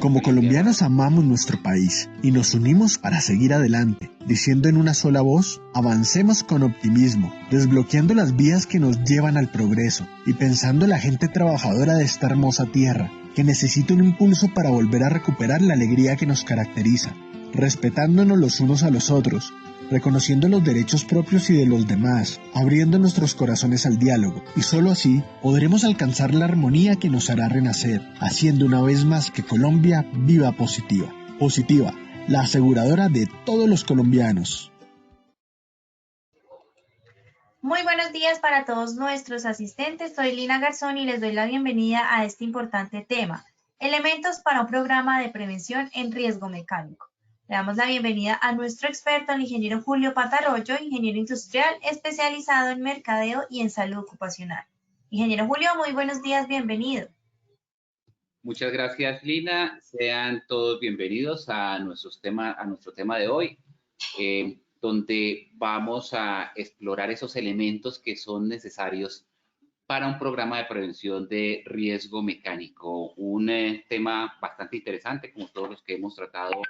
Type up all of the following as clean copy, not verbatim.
Como colombianos amamos nuestro país y nos unimos para seguir adelante, diciendo en una sola voz, avancemos con optimismo, desbloqueando las vías que nos llevan al progreso y pensando en la gente trabajadora de esta hermosa tierra, que necesita un impulso para volver a recuperar la alegría que nos caracteriza, respetándonos los unos a los otros, reconociendo los derechos propios y de los demás, abriendo nuestros corazones al diálogo, y solo así podremos alcanzar la armonía que nos hará renacer, haciendo una vez más que Colombia viva positiva. Positiva, la aseguradora de todos los colombianos. Muy buenos días para todos nuestros asistentes. Soy Lina Garzón y les doy la bienvenida a este importante tema, elementos para un programa de prevención en riesgo mecánico. Le damos la bienvenida a nuestro experto, el ingeniero Julio Patarroyo, ingeniero industrial especializado en mercadeo y en salud ocupacional. Ingeniero Julio, muy buenos días, bienvenido. Muchas gracias, Lina. Sean todos bienvenidos a nuestro tema de hoy, donde vamos a explorar esos elementos que son necesarios para un programa de prevención de riesgo mecánico. Un tema bastante interesante, como todos los que hemos tratado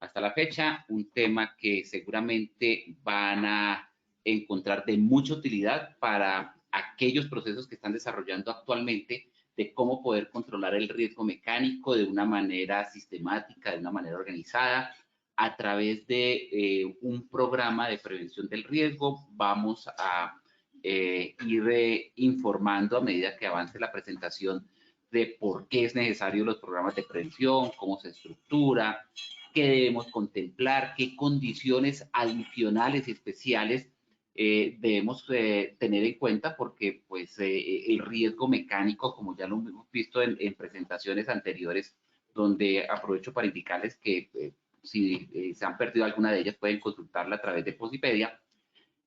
hasta la fecha, un tema que seguramente van a encontrar de mucha utilidad para aquellos procesos que están desarrollando actualmente de cómo poder controlar el riesgo mecánico de una manera sistemática, de una manera organizada. A través de un programa de prevención del riesgo vamos a ir informando a medida que avance la presentación de por qué es necesario los programas de prevención, cómo se estructura, qué debemos contemplar, qué condiciones adicionales y especiales debemos tener en cuenta, porque pues el riesgo mecánico, como ya lo hemos visto en presentaciones anteriores, donde aprovecho para indicarles que si se han perdido alguna de ellas pueden consultarla a través de Posipedia.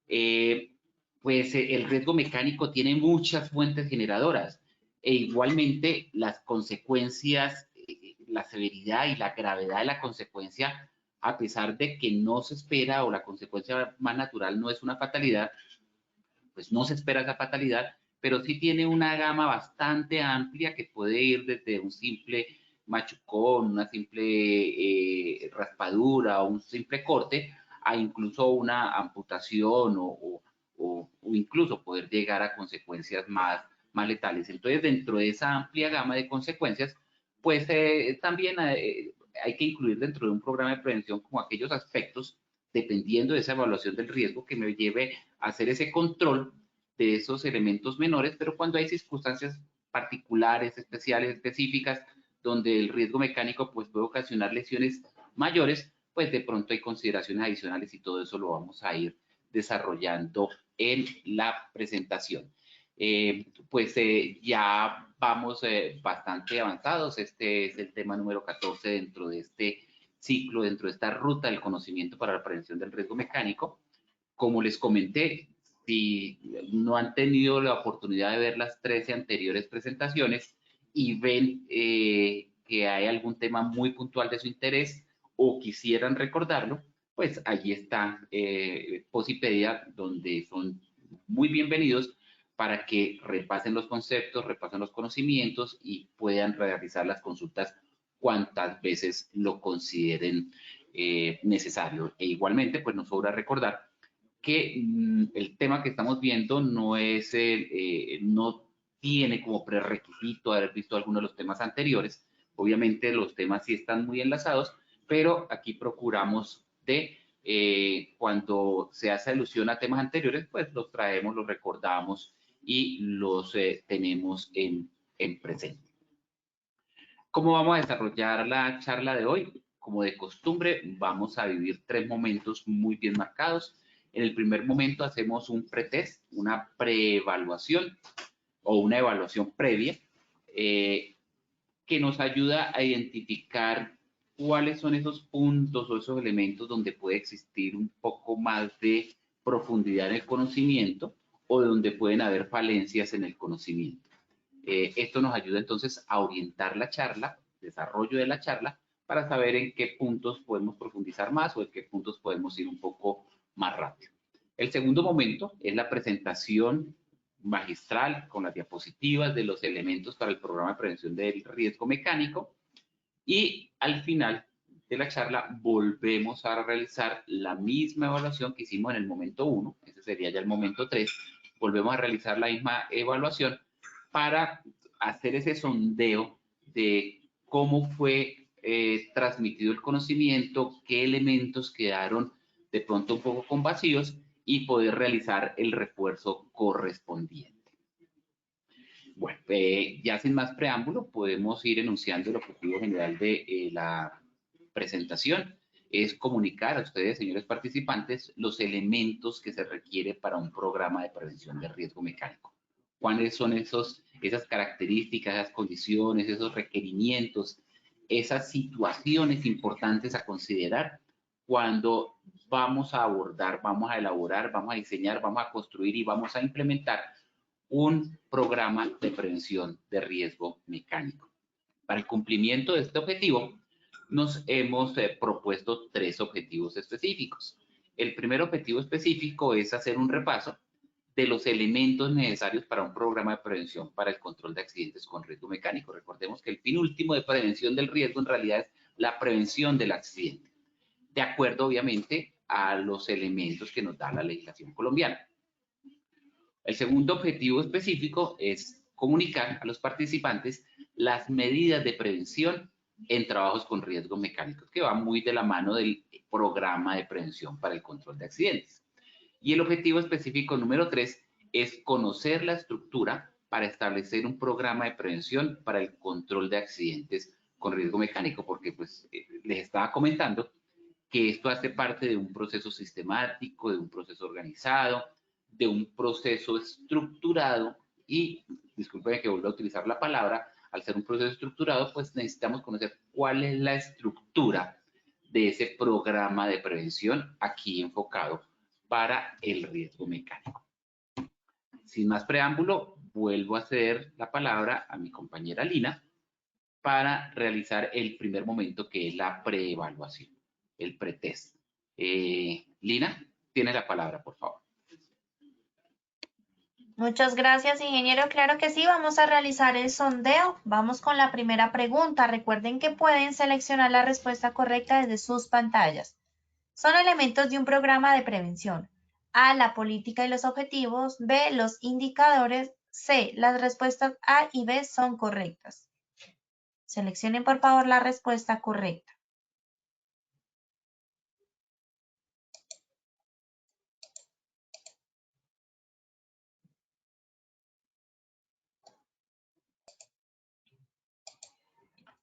Pues el riesgo mecánico tiene muchas fuentes generadoras e igualmente las consecuencias, la severidad y la gravedad de la consecuencia, a pesar de que no se espera o la consecuencia más natural no es una fatalidad, pues no se espera esa fatalidad, pero sí tiene una gama bastante amplia que puede ir desde un simple machucón, una simple raspadura o un simple corte, a incluso una amputación o incluso poder llegar a consecuencias más letales. Entonces, dentro de esa amplia gama de consecuencias, pues también hay que incluir dentro de un programa de prevención como aquellos aspectos, dependiendo de esa evaluación del riesgo, que me lleve a hacer ese control de esos elementos menores, pero cuando hay circunstancias particulares, especiales, específicas, donde el riesgo mecánico pues puede ocasionar lesiones mayores, pues de pronto hay consideraciones adicionales y todo eso lo vamos a ir desarrollando en la presentación. Ya vamos bastante avanzados. Este es el tema número 14 dentro de este ciclo, dentro de esta ruta del conocimiento para la prevención del riesgo mecánico. Como les comenté, si no han tenido la oportunidad de ver las 13 anteriores presentaciones y ven que hay algún tema muy puntual de su interés o quisieran recordarlo, pues allí está Posipedia, donde son muy bienvenidos para que repasen los conceptos, repasen los conocimientos y puedan realizar las consultas cuantas veces lo consideren necesario. E igualmente, pues nos sobra recordar que el tema que estamos viendo no es no tiene como prerequisito haber visto alguno de los temas anteriores. Obviamente los temas sí están muy enlazados, pero aquí procuramos de cuando se hace alusión a temas anteriores, pues los traemos, los recordamos y los tenemos en presente. ¿Cómo vamos a desarrollar la charla de hoy? Como de costumbre, vamos a vivir 3 momentos muy bien marcados. En el primer momento hacemos un pretest, una preevaluación o una evaluación previa que nos ayuda a identificar cuáles son esos puntos o esos elementos donde puede existir un poco más de profundidad en el conocimiento o donde pueden haber falencias en el conocimiento. Esto nos ayuda entonces a orientar la charla, desarrollo de la charla, para saber en qué puntos podemos profundizar más o en qué puntos podemos ir un poco más rápido. El segundo momento es la presentación magistral con las diapositivas de los elementos para el programa de prevención del riesgo mecánico. Y al final de la charla volvemos a realizar la misma evaluación que hicimos en el momento 1, ese sería ya el momento 3, volvemos a realizar la misma evaluación para hacer ese sondeo de cómo fue transmitido el conocimiento, qué elementos quedaron de pronto un poco con vacíos y poder realizar el refuerzo correspondiente. Bueno, ya sin más preámbulo, podemos ir enunciando el objetivo general de la presentación. Es comunicar a ustedes, señores participantes, los elementos que se requiere para un programa de prevención de riesgo mecánico. ¿Cuáles son esas características, esas condiciones, esos requerimientos, esas situaciones importantes a considerar cuando vamos a abordar, vamos a elaborar, vamos a diseñar, vamos a construir y vamos a implementar un programa de prevención de riesgo mecánico? Para el cumplimiento de este objetivo, nos hemos propuesto 3 objetivos específicos. El primer objetivo específico es hacer un repaso de los elementos necesarios para un programa de prevención para el control de accidentes con riesgo mecánico. Recordemos que el fin último de prevención del riesgo en realidad es la prevención del accidente, de acuerdo obviamente a los elementos que nos da la legislación colombiana. El segundo objetivo específico es comunicar a los participantes las medidas de prevención en trabajos con riesgos mecánicos, que va muy de la mano del programa de prevención para el control de accidentes. Y el objetivo específico número 3 es conocer la estructura para establecer un programa de prevención para el control de accidentes con riesgo mecánico, porque pues les estaba comentando que esto hace parte de un proceso sistemático, de un proceso organizado, de un proceso estructurado y, disculpen que vuelva a utilizar la palabra, al ser un proceso estructurado, pues necesitamos conocer cuál es la estructura de ese programa de prevención aquí enfocado para el riesgo mecánico. Sin más preámbulo, vuelvo a ceder la palabra a mi compañera Lina para realizar el primer momento, que es la preevaluación, el pretest. Lina, tiene la palabra, por favor. Muchas gracias, ingeniero. Claro que sí, vamos a realizar el sondeo. Vamos con la primera pregunta. Recuerden que pueden seleccionar la respuesta correcta desde sus pantallas. Son elementos de un programa de prevención. A, la política y los objetivos. B, los indicadores. C, las respuestas A y B son correctas. Seleccionen por favor la respuesta correcta.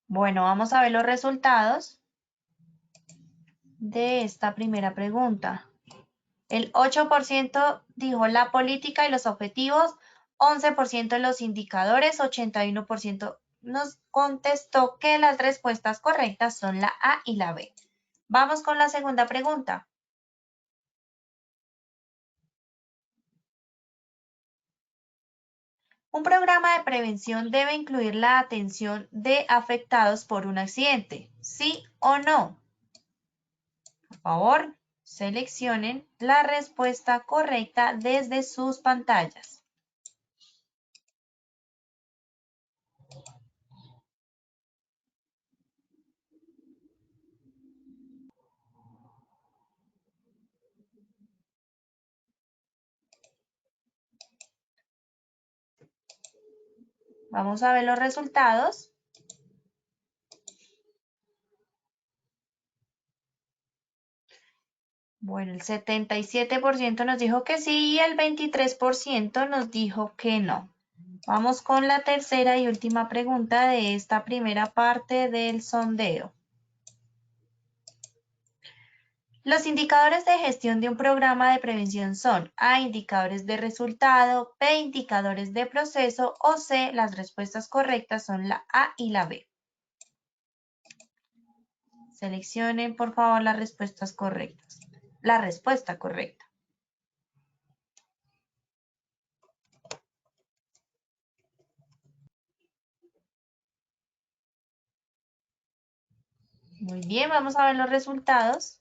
Bueno, vamos a ver los resultados de esta primera pregunta. El 8% dijo la política y los objetivos, 11% los indicadores, 81% nos contestó que las respuestas correctas son la A y la B. Vamos con la segunda pregunta. Un programa de prevención debe incluir la atención de afectados por un accidente, ¿sí o no? Por favor, seleccionen la respuesta correcta desde sus pantallas. Vamos a ver los resultados. Bueno, el 77% nos dijo que sí y el 23% nos dijo que no. Vamos con la tercera y última pregunta de esta primera parte del sondeo. Los indicadores de gestión de un programa de prevención son A, indicadores de resultado, B, indicadores de proceso o C, las respuestas correctas son la A y la B. Seleccionen por favor las respuestas correctas. La respuesta correcta. Muy bien, vamos a ver los resultados.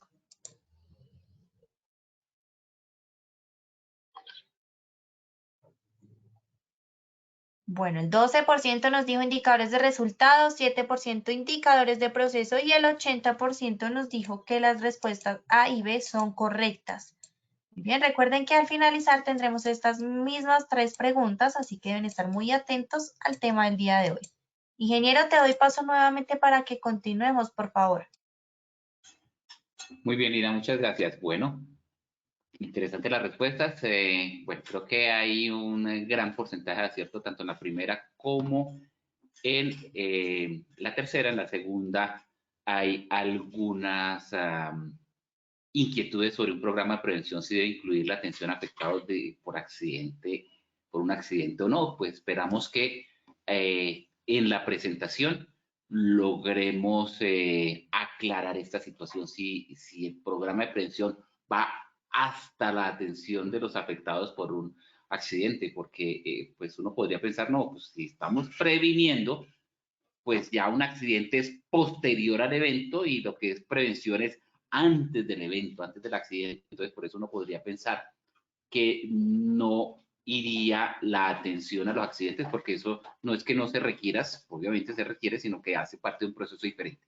Bueno, el 12% nos dijo indicadores de resultados, 7% indicadores de proceso y el 80% nos dijo que las respuestas A y B son correctas. Muy bien, recuerden que al finalizar tendremos estas mismas 3 preguntas, así que deben estar muy atentos al tema del día de hoy. Ingeniero, te doy paso nuevamente para que continuemos, por favor. Muy bien, Lina, muchas gracias. Bueno, interesantes las respuestas. Bueno, creo que hay un gran porcentaje de acierto tanto en la primera como en la tercera. En la segunda hay algunas inquietudes sobre un programa de prevención, si debe incluir la atención a afectados por accidente, por un accidente o no. Pues esperamos que en la presentación logremos aclarar esta situación, si el programa de prevención va hasta la atención de los afectados por un accidente, porque pues uno podría pensar, no, pues si estamos previniendo, pues ya un accidente es posterior al evento y lo que es prevención es antes del evento, antes del accidente. Entonces, por eso uno podría pensar que no iría la atención a los accidentes, porque eso no es que no se requiera, obviamente se requiere, sino que hace parte de un proceso diferente.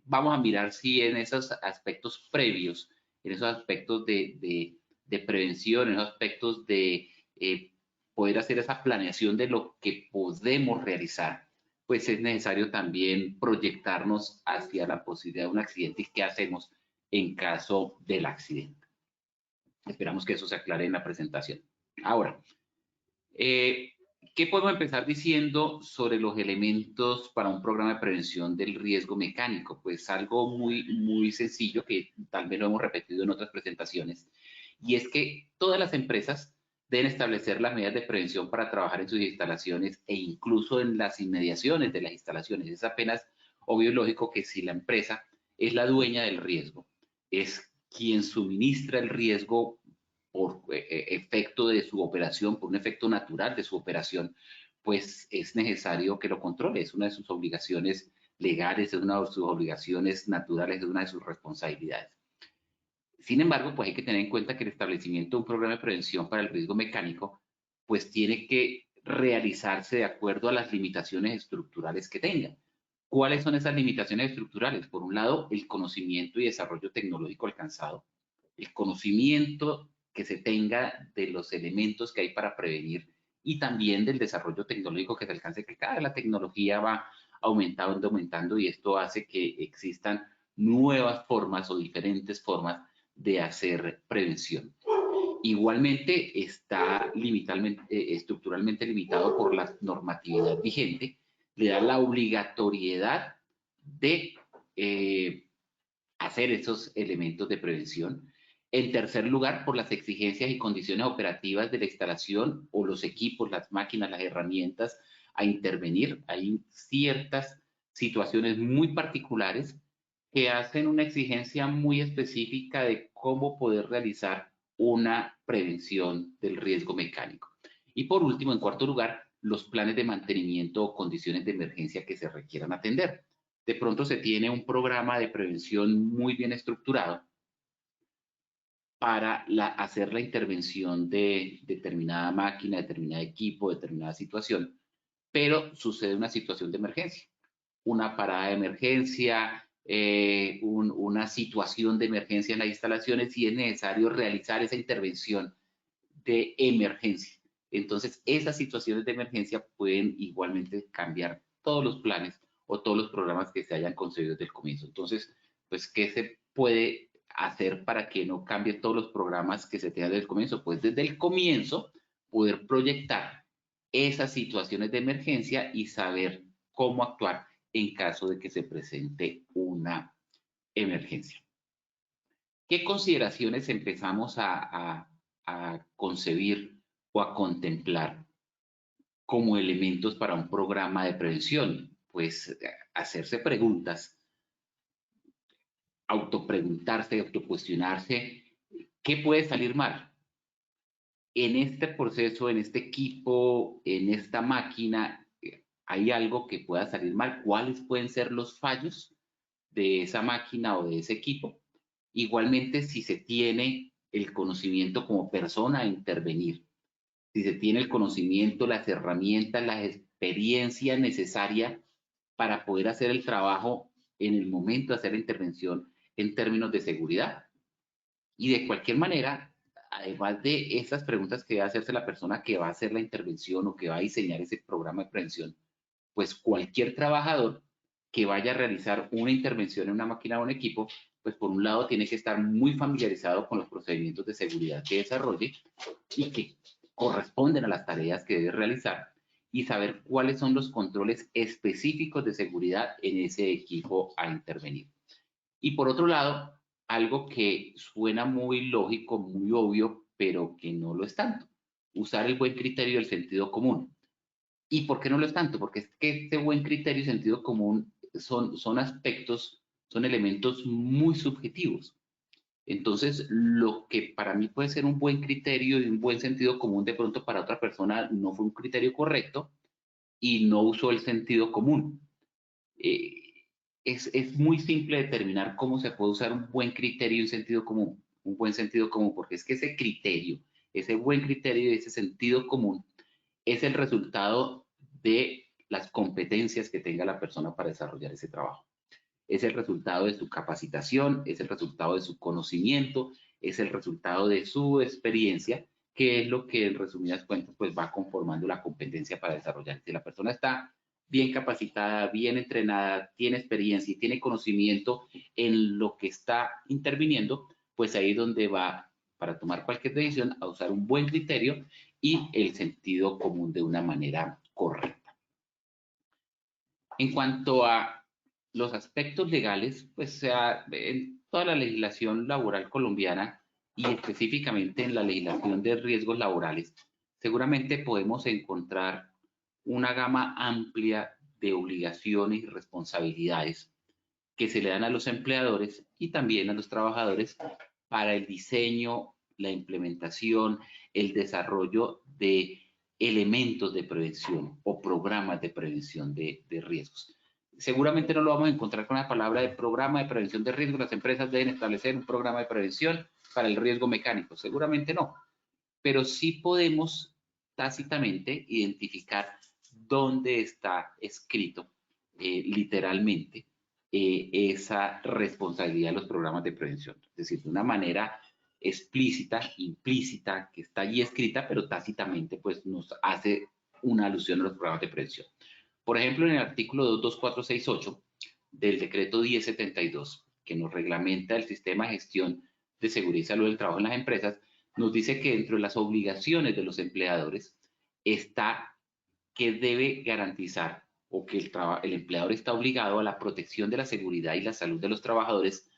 Vamos a mirar si en esos aspectos previos, en esos aspectos de prevención, en esos aspectos de poder hacer esa planeación de lo que podemos realizar, pues es necesario también proyectarnos hacia la posibilidad de un accidente y qué hacemos en caso del accidente. Esperamos que eso se aclare en la presentación. Ahora, ¿qué podemos empezar diciendo sobre los elementos para un programa de prevención del riesgo mecánico? Pues algo muy sencillo que tal vez lo hemos repetido en otras presentaciones, y es que todas las empresas deben establecer las medidas de prevención para trabajar en sus instalaciones e incluso en las inmediaciones de las instalaciones. Es apenas obvio y lógico que si la empresa es la dueña del riesgo, es quien suministra el riesgo por efecto de su operación, por un efecto natural de su operación, pues es necesario que lo controle. Es una de sus obligaciones legales, es una de sus obligaciones naturales, es una de sus responsabilidades. Sin embargo, pues hay que tener en cuenta que el establecimiento de un programa de prevención para el riesgo mecánico, pues tiene que realizarse de acuerdo a las limitaciones estructurales que tenga. ¿Cuáles son esas limitaciones estructurales? Por un lado, el conocimiento y desarrollo tecnológico alcanzado, el conocimiento que se tenga de los elementos que hay para prevenir y también del desarrollo tecnológico que se alcance, que cada vez la tecnología va aumentando y esto hace que existan nuevas formas o diferentes formas de hacer prevención. Igualmente está estructuralmente limitado por la normatividad vigente, le da la obligatoriedad de hacer esos elementos de prevención. En tercer lugar, por las exigencias y condiciones operativas de la instalación o los equipos, las máquinas, las herramientas a intervenir. Hay ciertas situaciones muy particulares que hacen una exigencia muy específica de cómo poder realizar una prevención del riesgo mecánico. Y por último, en cuarto lugar, los planes de mantenimiento o condiciones de emergencia que se requieran atender. De pronto se tiene un programa de prevención muy bien estructurado para hacer la intervención de determinada máquina, determinado equipo, determinada situación, pero sucede una situación de emergencia, una parada de emergencia, una situación de emergencia en las instalaciones y es necesario realizar esa intervención de emergencia. Entonces, esas situaciones de emergencia pueden igualmente cambiar todos los planes o todos los programas que se hayan concebido desde el comienzo. Entonces, pues, ¿qué se puede hacer para que no cambie todos los programas que se tengan desde el comienzo? Pues desde el comienzo poder proyectar esas situaciones de emergencia y saber cómo actuar en caso de que se presente una emergencia. ¿Qué consideraciones empezamos a concebir o a contemplar como elementos para un programa de prevención? Pues hacerse preguntas, autopreguntarse, autocuestionarse, ¿qué puede salir mal? En este proceso, en este equipo, en esta máquina, ¿hay algo que pueda salir mal? ¿Cuáles pueden ser los fallos de esa máquina o de ese equipo? Igualmente, si se tiene el conocimiento como persona a intervenir, si se tiene el conocimiento, las herramientas, la experiencia necesaria para poder hacer el trabajo en el momento de hacer la intervención en términos de seguridad. Y de cualquier manera, además de esas preguntas que va a hacerse la persona que va a hacer la intervención o que va a diseñar ese programa de prevención, pues cualquier trabajador que vaya a realizar una intervención en una máquina o un equipo, pues por un lado tiene que estar muy familiarizado con los procedimientos de seguridad que desarrolle y que corresponden a las tareas que debe realizar y saber cuáles son los controles específicos de seguridad en ese equipo a intervenir. Y por otro lado, algo que suena muy lógico, muy obvio, pero que no lo es tanto, usar el buen criterio del sentido común. ¿Y por qué no lo es tanto? Porque es que este buen criterio y sentido común son aspectos, son elementos muy subjetivos. Entonces, lo que para mí puede ser un buen criterio y un buen sentido común, de pronto para otra persona no fue un criterio correcto y no usó el sentido común. Eh, es muy simple determinar cómo se puede usar un buen criterio y un sentido común, un buen sentido común, porque es que ese criterio, ese buen criterio y ese sentido común es el resultado de las competencias que tenga la persona para desarrollar ese trabajo. Es el resultado de su capacitación, es el resultado de su conocimiento, es el resultado de su experiencia, que es lo que en resumidas cuentas pues va conformando la competencia para desarrollar. Si la persona está bien capacitada, bien entrenada, tiene experiencia y tiene conocimiento en lo que está interviniendo, pues ahí es donde va para tomar cualquier decisión a usar un buen criterio y el sentido común de una manera correcta. En cuanto a los aspectos legales, pues en toda la legislación laboral colombiana y específicamente en la legislación de riesgos laborales, seguramente podemos encontrar una gama amplia de obligaciones y responsabilidades que se le dan a los empleadores y también a los trabajadores para el diseño, la implementación, el desarrollo de elementos de prevención o programas de prevención de riesgos. Seguramente no lo vamos a encontrar con la palabra de programa de prevención de riesgos. Las empresas deben establecer un programa de prevención para el riesgo mecánico. Seguramente no, pero sí podemos tácitamente identificar dónde está escrito literalmente esa responsabilidad de los programas de prevención. Es decir, de una manera explícita, implícita, que está allí escrita, pero tácitamente pues nos hace una alusión a los programas de prevención. Por ejemplo, en el artículo 22468 del decreto 1072, que nos reglamenta el sistema de gestión de seguridad y salud del trabajo en las empresas, nos dice que dentro de las obligaciones de los empleadores está que debe garantizar o que el empleador está obligado a la protección de la seguridad y la salud de los trabajadores,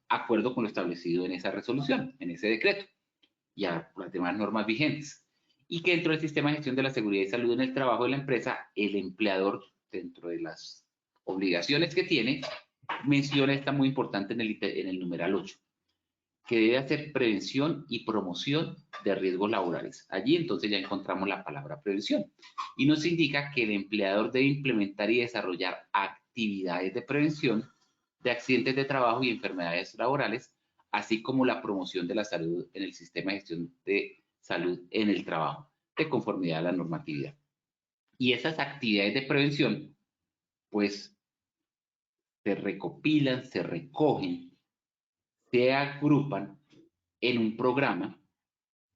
acuerdo con lo establecido en esa resolución, en ese decreto, y a las demás normas vigentes. Y que dentro del sistema de gestión de la seguridad y salud en el trabajo de la empresa, el empleador, dentro de las obligaciones que tiene, menciona esta muy importante en el numeral 8, que debe hacer prevención y promoción de riesgos laborales. Allí entonces ya encontramos la palabra prevención y nos indica que el empleador debe implementar y desarrollar actividades de prevención de accidentes de trabajo y enfermedades laborales, así como la promoción de la salud en el sistema de gestión de salud en el trabajo, de conformidad a la normatividad. Y esas actividades de prevención, pues, se recopilan, se recogen, se agrupan en un programa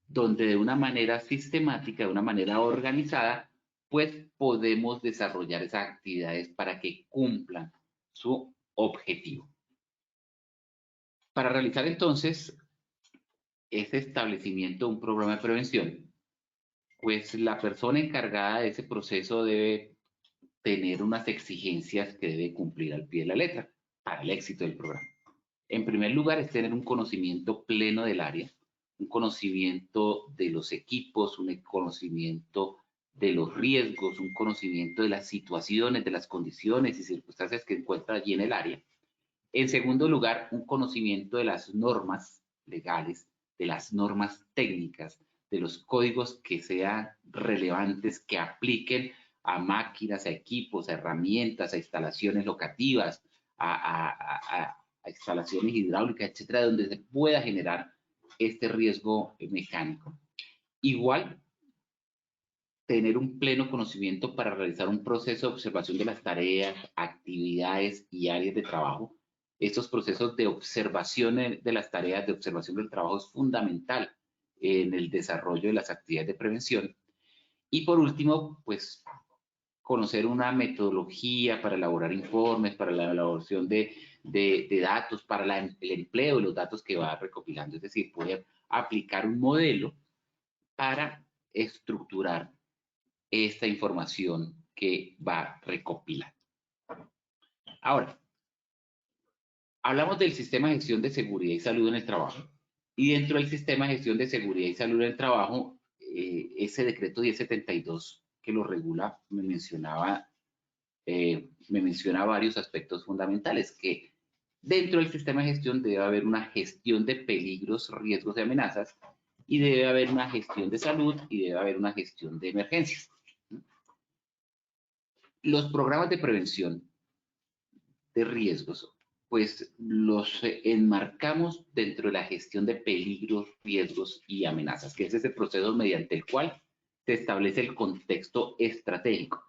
donde de una manera sistemática, de una manera organizada, pues podemos desarrollar esas actividades para que cumplan su objetivo. Para realizar entonces ese establecimiento de un programa de prevención, pues la persona encargada de ese proceso debe tener unas exigencias que debe cumplir al pie de la letra para el éxito del programa. En primer lugar, es tener un conocimiento pleno del área, un conocimiento de los equipos, un conocimiento de los riesgos, un conocimiento de las situaciones, de las condiciones y circunstancias que encuentra allí en el área. En segundo lugar, un conocimiento de las normas legales, de las normas técnicas, de los códigos que sean relevantes, que apliquen a máquinas, a equipos, a herramientas, a instalaciones locativas, a instalaciones hidráulicas, etcétera, donde se pueda generar este riesgo mecánico. Igual, tener un pleno conocimiento para realizar un proceso de observación de las tareas, actividades y áreas de trabajo. Estos procesos de observación de las tareas, de observación del trabajo es fundamental en el desarrollo de las actividades de prevención. Y por último, pues conocer una metodología para elaborar informes, para la elaboración de datos, para el empleo de los datos que va recopilando. Es decir, poder aplicar un modelo para estructurar esta información que va recopilando. Ahora, hablamos del sistema de gestión de seguridad y salud en el trabajo. Y dentro del sistema de gestión de seguridad y salud en el trabajo, ese decreto 1072 que lo regula me menciona varios aspectos fundamentales, que dentro del sistema de gestión debe haber una gestión de peligros, riesgos y amenazas, y debe haber una gestión de salud y debe haber una gestión de emergencias. Los programas de prevención de riesgos, pues los enmarcamos dentro de la gestión de peligros, riesgos y amenazas, que es ese proceso mediante el cual se establece el contexto estratégico.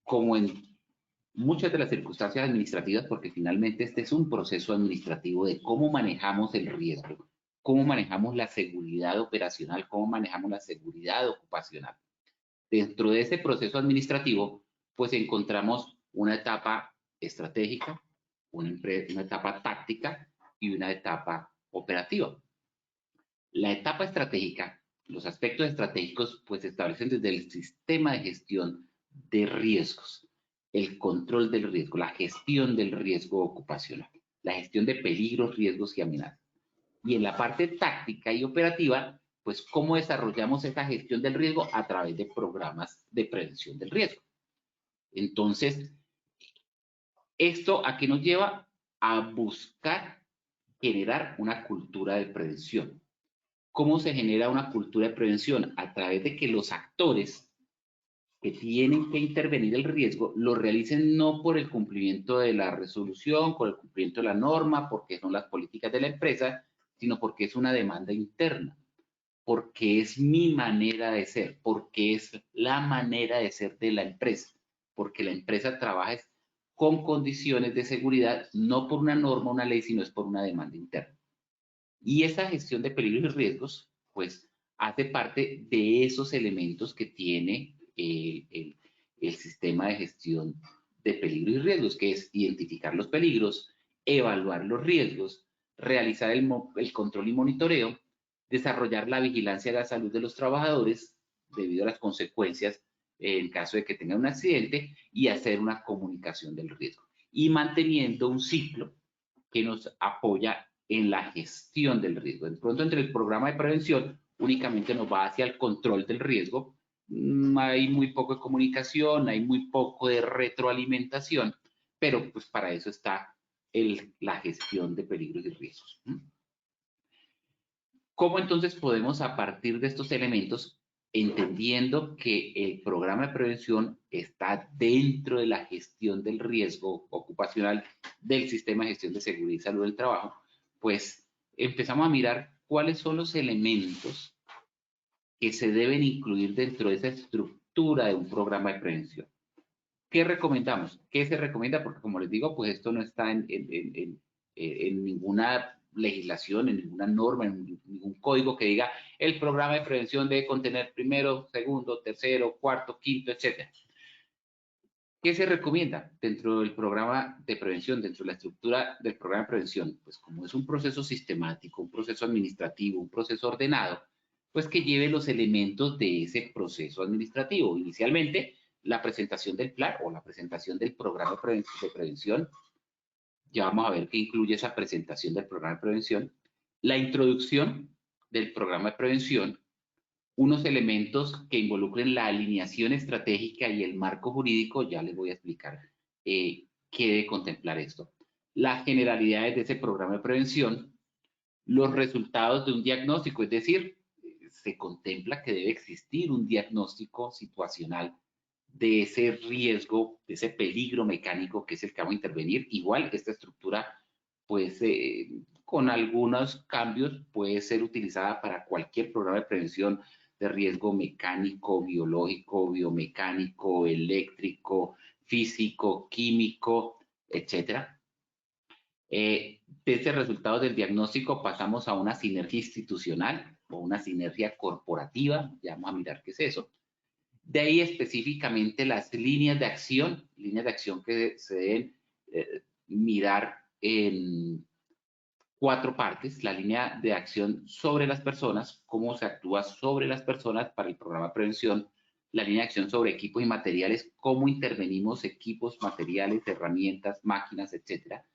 Como en muchas de las circunstancias administrativas, porque finalmente este es un proceso administrativo de cómo manejamos el riesgo, cómo manejamos la seguridad operacional, cómo manejamos la seguridad ocupacional. Dentro de ese proceso administrativo, pues encontramos una etapa estratégica, una etapa táctica y una etapa operativa. La etapa estratégica, los aspectos estratégicos, pues se establecen desde el sistema de gestión de riesgos, el control del riesgo, la gestión del riesgo ocupacional, la gestión de peligros, riesgos y amenazas. Y en la parte táctica y operativa, pues cómo desarrollamos esa gestión del riesgo a través de programas de prevención del riesgo. Entonces, ¿esto a qué nos lleva? A buscar generar una cultura de prevención. ¿Cómo se genera una cultura de prevención? A través de que los actores que tienen que intervenir el riesgo lo realicen no por el cumplimiento de la resolución, por el cumplimiento de la norma, porque son las políticas de la empresa, sino porque es una demanda interna, porque es mi manera de ser, porque es la manera de ser de la empresa, porque la empresa trabaja con condiciones de seguridad, no por una norma, una ley, sino es por una demanda interna. Y esa gestión de peligros y riesgos, pues, hace parte de esos elementos que tiene el sistema de gestión de peligros y riesgos, que es identificar los peligros, evaluar los riesgos, realizar el control y monitoreo, desarrollar la vigilancia de la salud de los trabajadores debido a las consecuencias en caso de que tengan un accidente y hacer una comunicación del riesgo. Y manteniendo un ciclo que nos apoya en la gestión del riesgo. De pronto, entre el programa de prevención únicamente nos va hacia el control del riesgo. Hay muy poco de comunicación, hay muy poco de retroalimentación, pero pues para eso está la gestión de peligros y riesgos. ¿Cómo entonces podemos, a partir de estos elementos, entendiendo que el programa de prevención está dentro de la gestión del riesgo ocupacional del sistema de gestión de seguridad y salud del trabajo, pues empezamos a mirar cuáles son los elementos que se deben incluir dentro de esa estructura de un programa de prevención? ¿Qué recomendamos? ¿Qué se recomienda? Porque como les digo, pues esto no está en ninguna legislación, en ninguna norma, en ningún código que diga el programa de prevención debe contener primero, segundo, tercero, cuarto, quinto, etc. ¿Qué se recomienda dentro del programa de prevención, dentro de la estructura del programa de prevención? Pues como es un proceso sistemático, un proceso administrativo, un proceso ordenado, pues que lleve los elementos de ese proceso administrativo. Inicialmente, la presentación del plan o la presentación del programa de prevención. Ya vamos a ver qué incluye esa presentación del programa de prevención. La introducción del programa de prevención, unos elementos que involucren la alineación estratégica y el marco jurídico, ya les voy a explicar qué debe contemplar esto. Las generalidades de ese programa de prevención, los resultados de un diagnóstico, es decir, se contempla que debe existir un diagnóstico situacional de ese riesgo, de ese peligro mecánico que es el que vamos a intervenir. Igual esta estructura, pues con algunos cambios, puede ser utilizada para cualquier programa de prevención de riesgo mecánico, biológico, biomecánico, eléctrico, físico, químico, etcétera. Desde resultados del diagnóstico pasamos a una sinergia institucional o una sinergia corporativa, ya vamos a mirar qué es eso. De ahí específicamente las líneas de acción que se deben mirar en 4 partes: la línea de acción sobre las personas, cómo se actúa sobre las personas para el programa de prevención; la línea de acción sobre equipos y materiales, cómo intervenimos equipos, materiales, herramientas, máquinas, etcétera;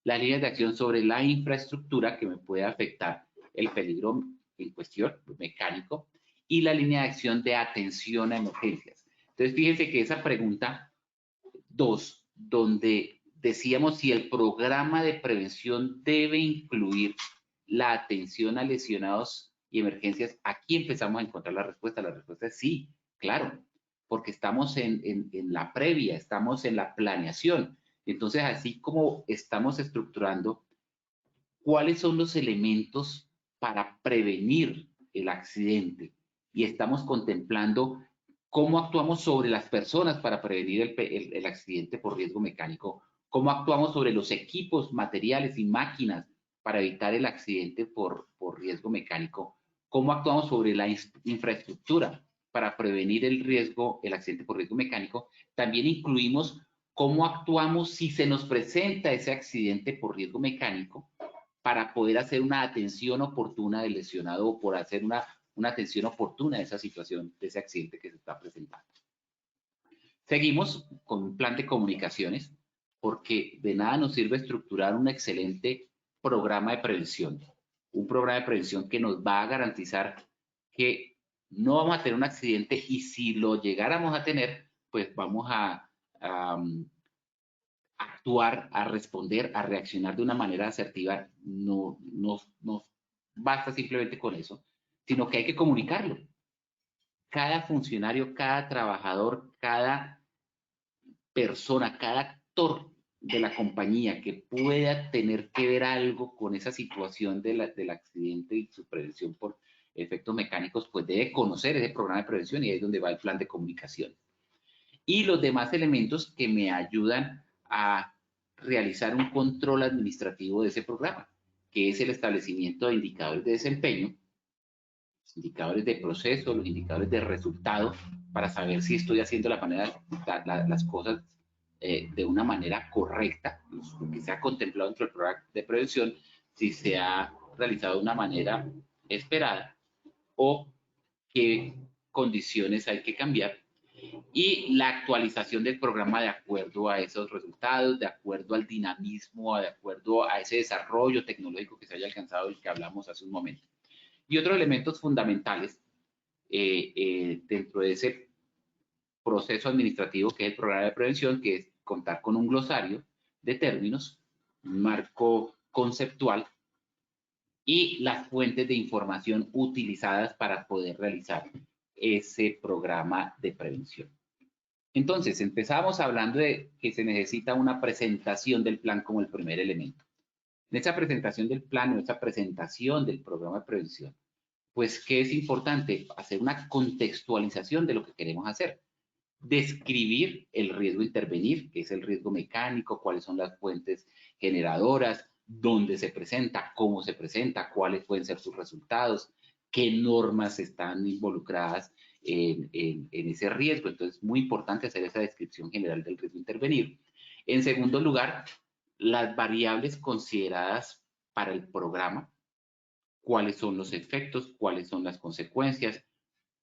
la línea de acción sobre la infraestructura, que me puede afectar el peligro en cuestión mecánico; y la línea de acción de atención a emergencias. Entonces, fíjense que esa pregunta 2, donde decíamos si el programa de prevención debe incluir la atención a lesionados y emergencias, aquí empezamos a encontrar la respuesta. La respuesta es sí, claro, porque estamos en la previa, estamos en la planeación. Entonces, así como estamos estructurando cuáles son los elementos para prevenir el accidente y estamos contemplando cómo actuamos sobre las personas para prevenir el accidente por riesgo mecánico, cómo actuamos sobre los equipos, materiales y máquinas para evitar el accidente por riesgo mecánico, cómo actuamos sobre la infraestructura para prevenir el accidente por riesgo mecánico. También incluimos cómo actuamos si se nos presenta ese accidente por riesgo mecánico, para poder hacer una atención oportuna del lesionado o por hacer una atención oportuna de esa situación, de ese accidente que se está presentando. Seguimos con un plan de comunicaciones, porque de nada nos sirve estructurar un excelente programa de prevención, un programa de prevención que nos va a garantizar que no vamos a tener un accidente, y si lo llegáramos a tener, pues vamos a actuar, a responder, a reaccionar de una manera asertiva. No basta simplemente con eso, sino que hay que comunicarlo. Cada funcionario, cada trabajador, cada persona, cada actor de la compañía que pueda tener que ver algo con esa situación del accidente y su prevención por efectos mecánicos, pues debe conocer ese programa de prevención, y ahí es donde va el plan de comunicación. Y los demás elementos que me ayudan a realizar un control administrativo de ese programa, que es el establecimiento de indicadores de desempeño, los indicadores de proceso, los indicadores de resultado, para saber si estoy haciendo las cosas de una manera correcta, lo que se ha contemplado dentro del programa de prevención, si se ha realizado de una manera esperada o qué condiciones hay que cambiar, y la actualización del programa de acuerdo a esos resultados, de acuerdo al dinamismo, de acuerdo a ese desarrollo tecnológico que se haya alcanzado y que hablamos hace un momento. Y otros elementos fundamentales dentro de ese proceso administrativo, que es el programa de prevención, que es contar con un glosario de términos, un marco conceptual y las fuentes de información utilizadas para poder realizar ese programa de prevención. Entonces, empezamos hablando de que se necesita una presentación del plan como el primer elemento. En esa presentación del plan, o esa presentación del programa de prevención, pues, ¿qué es importante? Hacer una contextualización de lo que queremos hacer. Describir el riesgo a intervenir, que es el riesgo mecánico, cuáles son las fuentes generadoras, dónde se presenta, cómo se presenta, cuáles pueden ser sus resultados, qué normas están involucradas en ese riesgo. Entonces, muy importante hacer esa descripción general del riesgo a intervenir. En segundo lugar, las variables consideradas para el programa, cuáles son los efectos, cuáles son las consecuencias,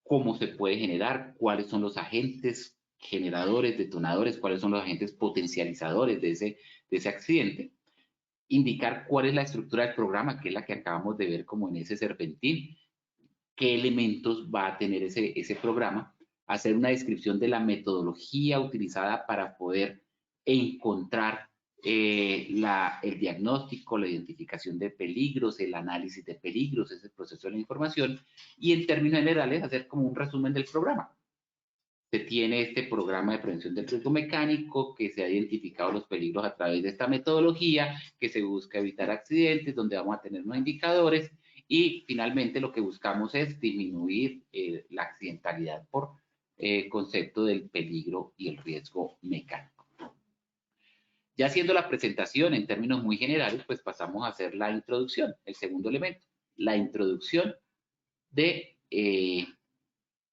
cómo se puede generar, cuáles son los agentes generadores, detonadores, cuáles son los agentes potencializadores de ese accidente. Indicar cuál es la estructura del programa, que es la que acabamos de ver como en ese serpentín, qué elementos va a tener ese programa, hacer una descripción de la metodología utilizada para poder encontrar el diagnóstico, la identificación de peligros, el análisis de peligros, ese proceso de la información, y en términos generales hacer como un resumen del programa. Se tiene este programa de prevención del riesgo mecánico, que se ha identificado los peligros a través de esta metodología, que se busca evitar accidentes, donde vamos a tener unos indicadores, Y finalmente lo que buscamos es disminuir la accidentalidad por concepto del peligro y el riesgo mecánico. Ya haciendo la presentación en términos muy generales, pues pasamos a hacer la introducción, el segundo elemento, la introducción de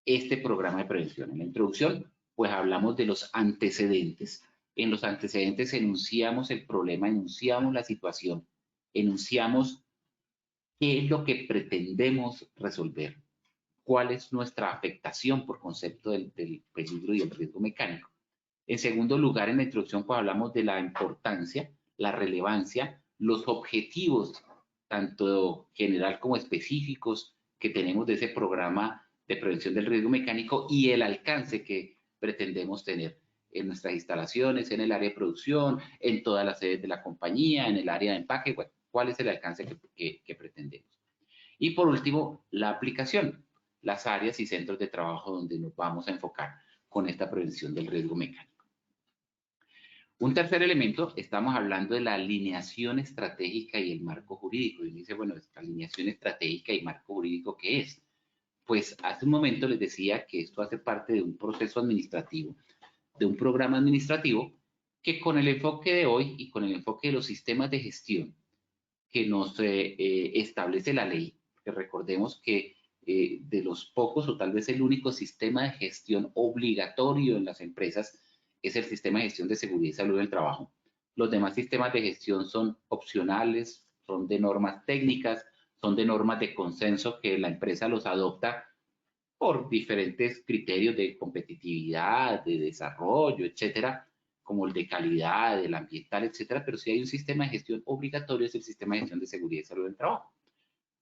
este programa de prevención. En la introducción, pues hablamos de los antecedentes. En los antecedentes enunciamos el problema, enunciamos la situación, enunciamos qué es lo que pretendemos resolver, cuál es nuestra afectación por concepto del peligro y el riesgo mecánico. En segundo lugar, en la introducción, pues hablamos de la importancia, la relevancia, los objetivos, tanto general como específicos, que tenemos de ese programa de prevención del riesgo mecánico y el alcance que pretendemos tener en nuestras instalaciones, en el área de producción, en todas las sedes de la compañía, en el área de empaque, bueno, cuál es el alcance que pretendemos. Y por último, la aplicación, las áreas y centros de trabajo donde nos vamos a enfocar con esta prevención del riesgo mecánico. Un tercer elemento, estamos hablando de la alineación estratégica y el marco jurídico. Y me dice, bueno, esta alineación estratégica y marco jurídico, ¿qué es? Pues hace un momento les decía que esto hace parte de un proceso administrativo, de un programa administrativo, que con el enfoque de hoy y con el enfoque de los sistemas de gestión que nos establece la ley, que recordemos que de los pocos o tal vez el único sistema de gestión obligatorio en las empresas es el sistema de gestión de seguridad y salud del trabajo. Los demás sistemas de gestión son opcionales, son de normas técnicas, son de normas de consenso que la empresa los adopta por diferentes criterios de competitividad, de desarrollo, etcétera, como el de calidad, el ambiental, etcétera, pero si hay un sistema de gestión obligatorio es el sistema de gestión de seguridad y salud del trabajo,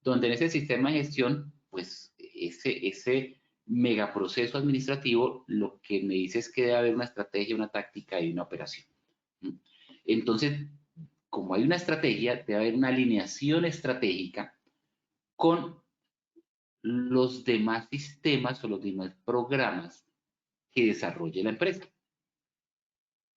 donde en ese sistema de gestión, pues ese megaproceso administrativo lo que me dice es que debe haber una estrategia, una táctica y una operación. Entonces, como hay una estrategia, debe haber una alineación estratégica con los demás sistemas o los demás programas que desarrolle la empresa.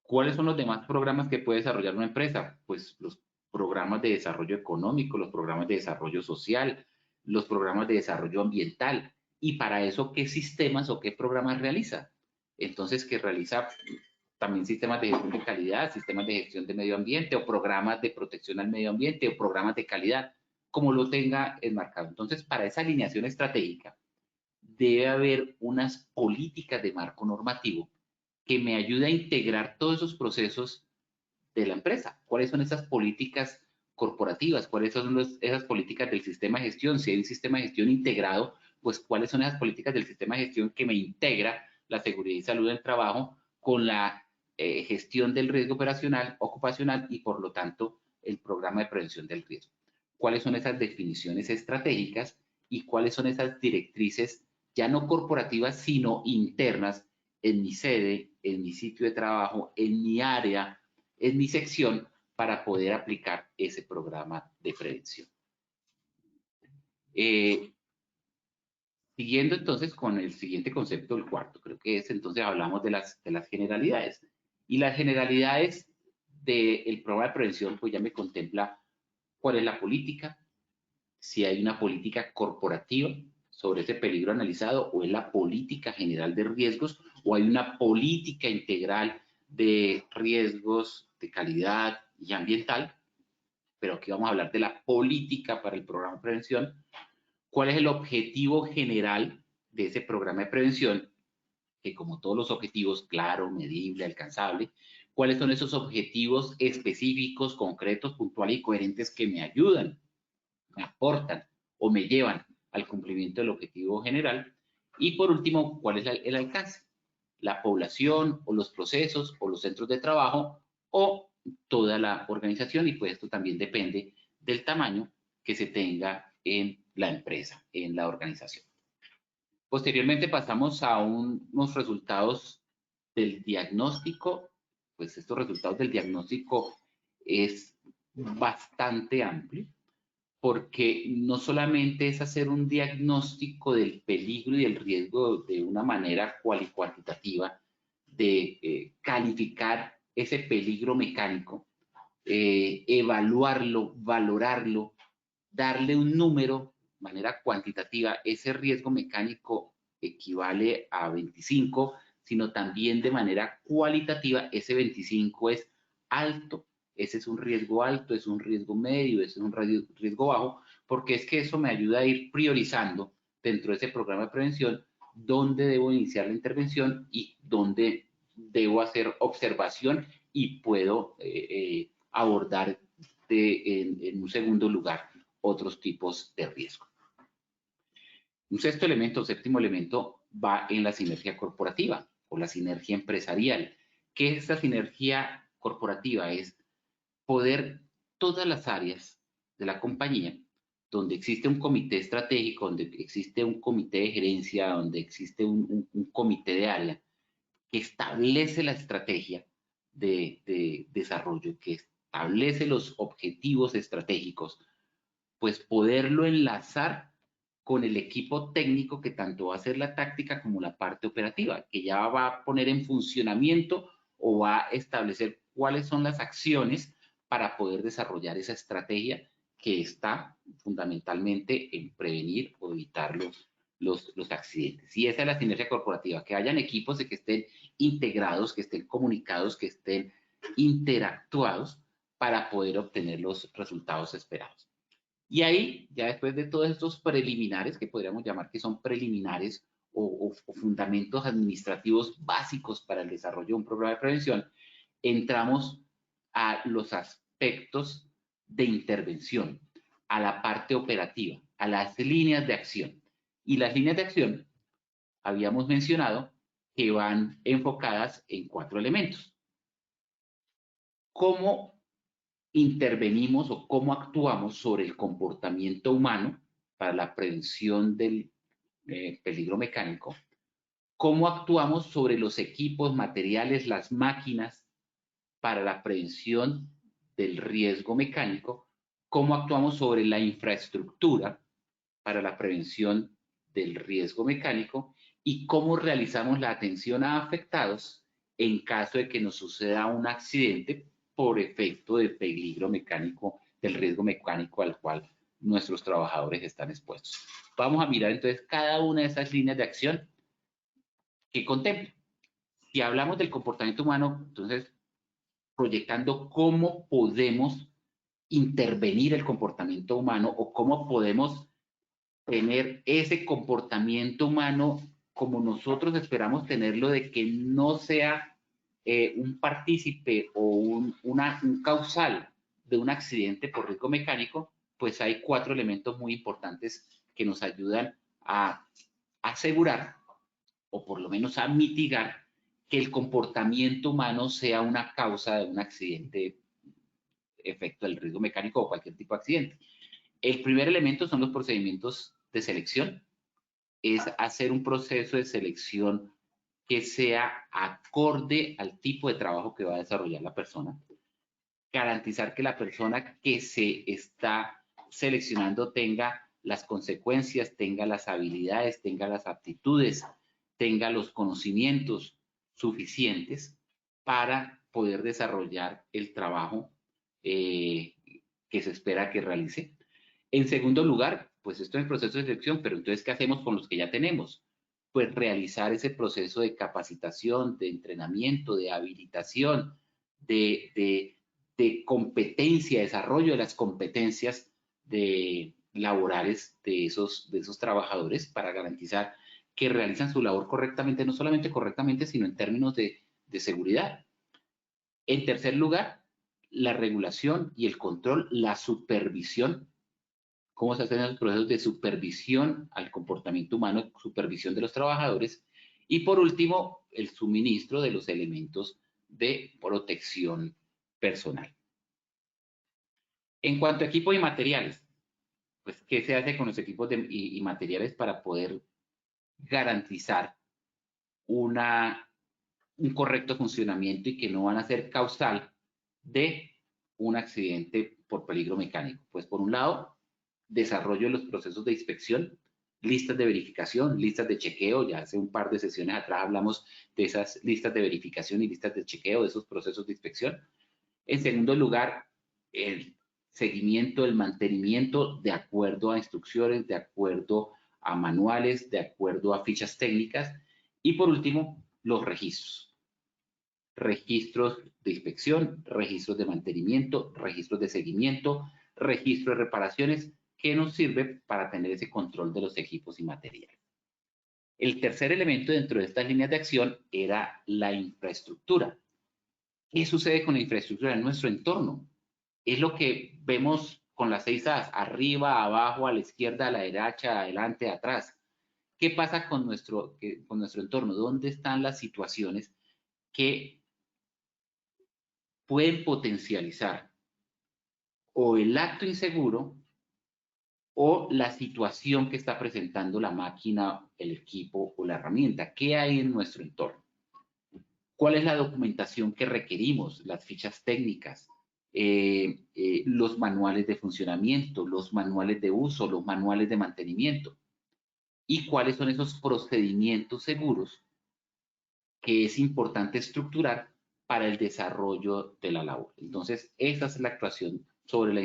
¿Cuáles son los demás programas que puede desarrollar una empresa? Pues los programas de desarrollo económico, los programas de desarrollo social, los programas de desarrollo ambiental. Y para eso, ¿qué sistemas o qué programas realiza? Entonces, que realiza también sistemas de gestión de calidad, sistemas de gestión de medio ambiente o programas de protección al medio ambiente o programas de calidad, como lo tenga enmarcado. Entonces, para esa alineación estratégica, debe haber unas políticas de marco normativo que me ayude a integrar todos esos procesos de la empresa. ¿Cuáles son esas políticas corporativas? ¿Cuáles son esas políticas del sistema de gestión? Si hay un sistema de gestión integrado, pues cuáles son esas políticas del sistema de gestión que me integra la seguridad y salud del trabajo con la gestión del riesgo operacional, ocupacional y por lo tanto el programa de prevención del riesgo. ¿Cuáles son esas definiciones estratégicas y cuáles son esas directrices ya no corporativas sino internas en mi sede, en mi sitio de trabajo, en mi área, en mi sección, para poder aplicar ese programa de prevención? Siguiendo entonces con el siguiente concepto, el cuarto, creo que es, entonces hablamos de las generalidades. Y las generalidades del programa de prevención, pues ya me contempla cuál es la política, si hay una política corporativa sobre ese peligro analizado o es la política general de riesgos o hay una política integral de riesgos de calidad y ambiental, pero aquí vamos a hablar de la política para el programa de prevención. ¿Cuál es el objetivo general de ese programa de prevención? Que como todos los objetivos, claro, medible, alcanzable, ¿cuáles son esos objetivos específicos, concretos, puntuales y coherentes que me ayudan, me aportan o me llevan al cumplimiento del objetivo general? Y por último, ¿cuál es el alcance? La población o los procesos o los centros de trabajo o toda la organización, y pues esto también depende del tamaño que se tenga en la empresa, en la organización. Posteriormente pasamos a unos resultados del diagnóstico. Pues estos resultados del diagnóstico es bastante amplio, porque no solamente es hacer un diagnóstico del peligro y del riesgo de una manera cuantitativa, de calificar ese peligro mecánico, evaluarlo, valorarlo, darle un número manera cuantitativa ese riesgo mecánico equivale a 25, sino también de manera cualitativa ese 25 es alto. Ese es un riesgo alto, es un riesgo medio, ese es un riesgo bajo, porque es que eso me ayuda a ir priorizando dentro de ese programa de prevención dónde debo iniciar la intervención y dónde debo hacer observación y puedo abordar en un segundo lugar otros tipos de riesgo. Un sexto elemento, séptimo elemento, va en la sinergia corporativa o la sinergia empresarial. ¿Qué es esta sinergia corporativa? Es poder todas las áreas de la compañía, donde existe un comité estratégico, donde existe un comité de gerencia, donde existe un comité de área, que establece la estrategia de desarrollo, que establece los objetivos estratégicos, pues poderlo enlazar con el equipo técnico que tanto va a hacer la táctica como la parte operativa, que ya va a poner en funcionamiento o va a establecer cuáles son las acciones para poder desarrollar esa estrategia que está fundamentalmente en prevenir o evitar los accidentes. Y esa es la sinergia corporativa, que hayan equipos de que estén integrados, que estén comunicados, que estén interactuados para poder obtener los resultados esperados. Y ahí, ya después de todos estos preliminares, que podríamos llamar que son preliminares o fundamentos administrativos básicos para el desarrollo de un programa de prevención, entramos a los aspectos de intervención, a la parte operativa, a las líneas de acción. Y las líneas de acción, habíamos mencionado que van enfocadas en 4 elementos. ¿Cómo intervenimos o cómo actuamos sobre el comportamiento humano para la prevención del peligro mecánico? ¿Cómo actuamos sobre los equipos, materiales, las máquinas para la prevención del riesgo mecánico? ¿Cómo actuamos sobre la infraestructura para la prevención del riesgo mecánico? ¿Y cómo realizamos la atención a afectados en caso de que nos suceda un accidente por efecto del peligro mecánico, del riesgo mecánico al cual nuestros trabajadores están expuestos? Vamos a mirar entonces cada una de esas líneas de acción que contempla. Si hablamos del comportamiento humano, entonces proyectando cómo podemos intervenir el comportamiento humano o cómo podemos tener ese comportamiento humano como nosotros esperamos tenerlo, de que no sea un partícipe o un causal de un accidente por riesgo mecánico, pues hay 4 elementos muy importantes que nos ayudan a asegurar o por lo menos a mitigar que el comportamiento humano sea una causa de un accidente, efecto del riesgo mecánico o cualquier tipo de accidente. El primer elemento son los procedimientos de selección. Es hacer un proceso de selección que sea acorde al tipo de trabajo que va a desarrollar la persona. Garantizar que la persona que se está seleccionando tenga las consecuencias, tenga las habilidades, tenga las aptitudes, tenga los conocimientos suficientes para poder desarrollar el trabajo que se espera que realice. En segundo lugar, pues esto es el proceso de selección, pero entonces, ¿qué hacemos con los que ya tenemos? Pues realizar ese proceso de capacitación, de entrenamiento, de habilitación, de competencia, desarrollo de las competencias laborales de esos trabajadores para garantizar que realizan su labor correctamente, no solamente correctamente, sino en términos de seguridad. En tercer lugar, la regulación y el control, la supervisión. ¿Cómo se hacen los procesos de supervisión al comportamiento humano, supervisión de los trabajadores? Y por último, el suministro de los elementos de protección personal. En cuanto a equipos y materiales, pues, ¿qué se hace con los equipos y materiales para poder garantizar un correcto funcionamiento y que no van a ser causal de un accidente por peligro mecánico? Pues por un lado, desarrollo de los procesos de inspección, listas de verificación, listas de chequeo. Ya hace un par de sesiones atrás hablamos de esas listas de verificación y listas de chequeo, de esos procesos de inspección. En segundo lugar, seguimiento del mantenimiento de acuerdo a instrucciones, de acuerdo a manuales, de acuerdo a fichas técnicas. Y por último, los registros. Registros de inspección, registros de mantenimiento, registros de seguimiento, registro de reparaciones, que nos sirve para tener ese control de los equipos y materiales. El tercer elemento dentro de estas líneas de acción era la infraestructura. ¿Qué sucede con la infraestructura en nuestro entorno? Es lo que vemos con las 6 A's, arriba, abajo, a la izquierda, a la derecha, adelante, atrás. ¿Qué pasa con nuestro entorno? ¿Dónde están las situaciones que pueden potencializar o el acto inseguro o la situación que está presentando la máquina, el equipo o la herramienta? ¿Qué hay en nuestro entorno? ¿Cuál es la documentación que requerimos? Las fichas técnicas, los manuales de funcionamiento, los manuales de uso, los manuales de mantenimiento. ¿Y cuáles son esos procedimientos seguros que es importante estructurar para el desarrollo de la labor? Entonces, esa es la actuación sobre la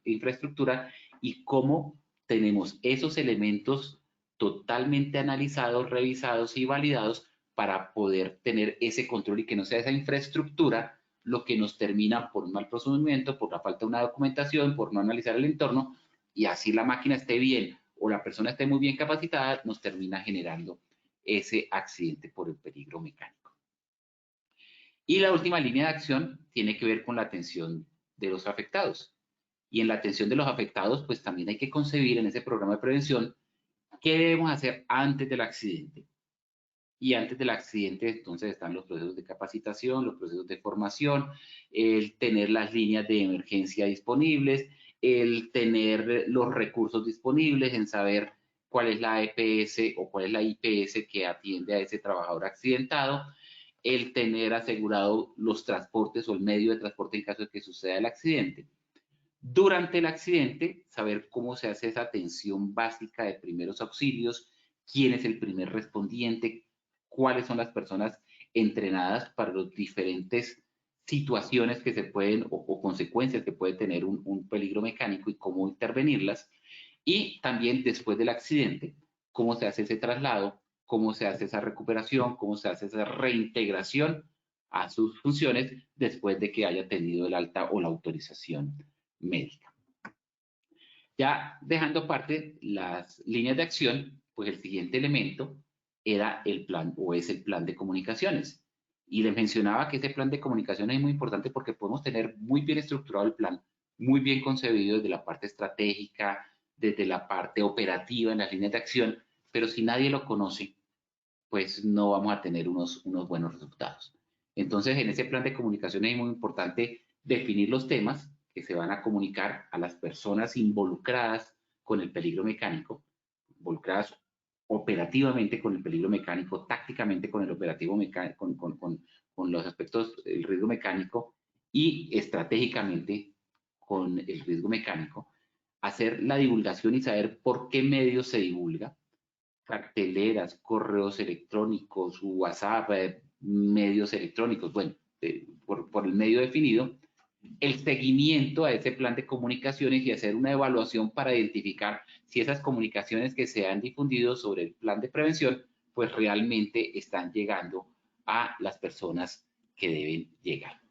infraestructura y cómo tenemos esos elementos totalmente analizados, revisados y validados para poder tener ese control y que no sea esa infraestructura lo que nos termina por un mal procedimiento, por la falta de una documentación, por no analizar el entorno, y así la máquina esté bien o la persona esté muy bien capacitada, nos termina generando ese accidente por el peligro mecánico. Y la última línea de acción tiene que ver con la atención de los afectados. Y en la atención de los afectados, pues también hay que concebir en ese programa de prevención qué debemos hacer antes del accidente. Y antes del accidente, entonces, están los procesos de capacitación, los procesos de formación, el tener las líneas de emergencia disponibles, el tener los recursos disponibles, en saber cuál es la EPS o cuál es la IPS que atiende a ese trabajador accidentado, el tener asegurado los transportes o el medio de transporte en caso de que suceda el accidente. Durante el accidente, saber cómo se hace esa atención básica de primeros auxilios, quién es el primer respondiente, cuáles son las personas entrenadas para las diferentes situaciones que se pueden o consecuencias que puede tener un peligro mecánico y cómo intervenirlas. Y también después del accidente, cómo se hace ese traslado, cómo se hace esa recuperación, cómo se hace esa reintegración a sus funciones después de que haya tenido el alta o la autorización médica. Ya dejando aparte las líneas de acción, pues el siguiente elemento era el plan o es el plan de comunicaciones. Y les mencionaba que ese plan de comunicaciones es muy importante porque podemos tener muy bien estructurado el plan, muy bien concebido desde la parte estratégica, desde la parte operativa en las líneas de acción, pero si nadie lo conoce, pues no vamos a tener unos buenos resultados. Entonces, en ese plan de comunicaciones es muy importante definir los temas que se van a comunicar a las personas involucradas con el peligro mecánico, involucradas operativamente con el peligro mecánico, tácticamente con el operativo mecánico, con los aspectos del riesgo mecánico y estratégicamente con el riesgo mecánico, hacer la divulgación y saber por qué medios se divulga, carteleras, correos electrónicos, WhatsApp, medios electrónicos, bueno, por el medio definido, el seguimiento a ese plan de comunicaciones y hacer una evaluación para identificar si esas comunicaciones que se han difundido sobre el plan de prevención, pues realmente están llegando a las personas que deben llegar.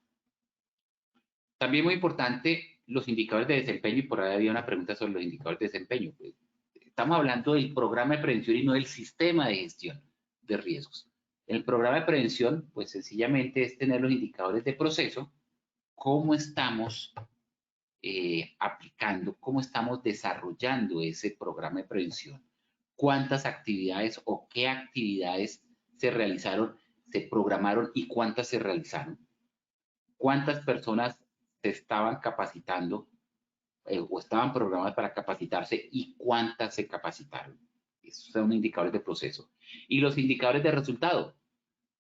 También muy importante los indicadores de desempeño, y por ahí había una pregunta sobre los indicadores de desempeño. Pues, estamos hablando del programa de prevención y no del sistema de gestión de riesgos. El programa de prevención, pues sencillamente es tener los indicadores de proceso, cómo estamos aplicando, cómo estamos desarrollando ese programa de prevención, cuántas actividades o qué actividades se realizaron, se programaron y cuántas se realizaron, cuántas personas se estaban capacitando o estaban programadas para capacitarse y cuántas se capacitaron. Esos son indicadores de proceso. Y los indicadores de resultado.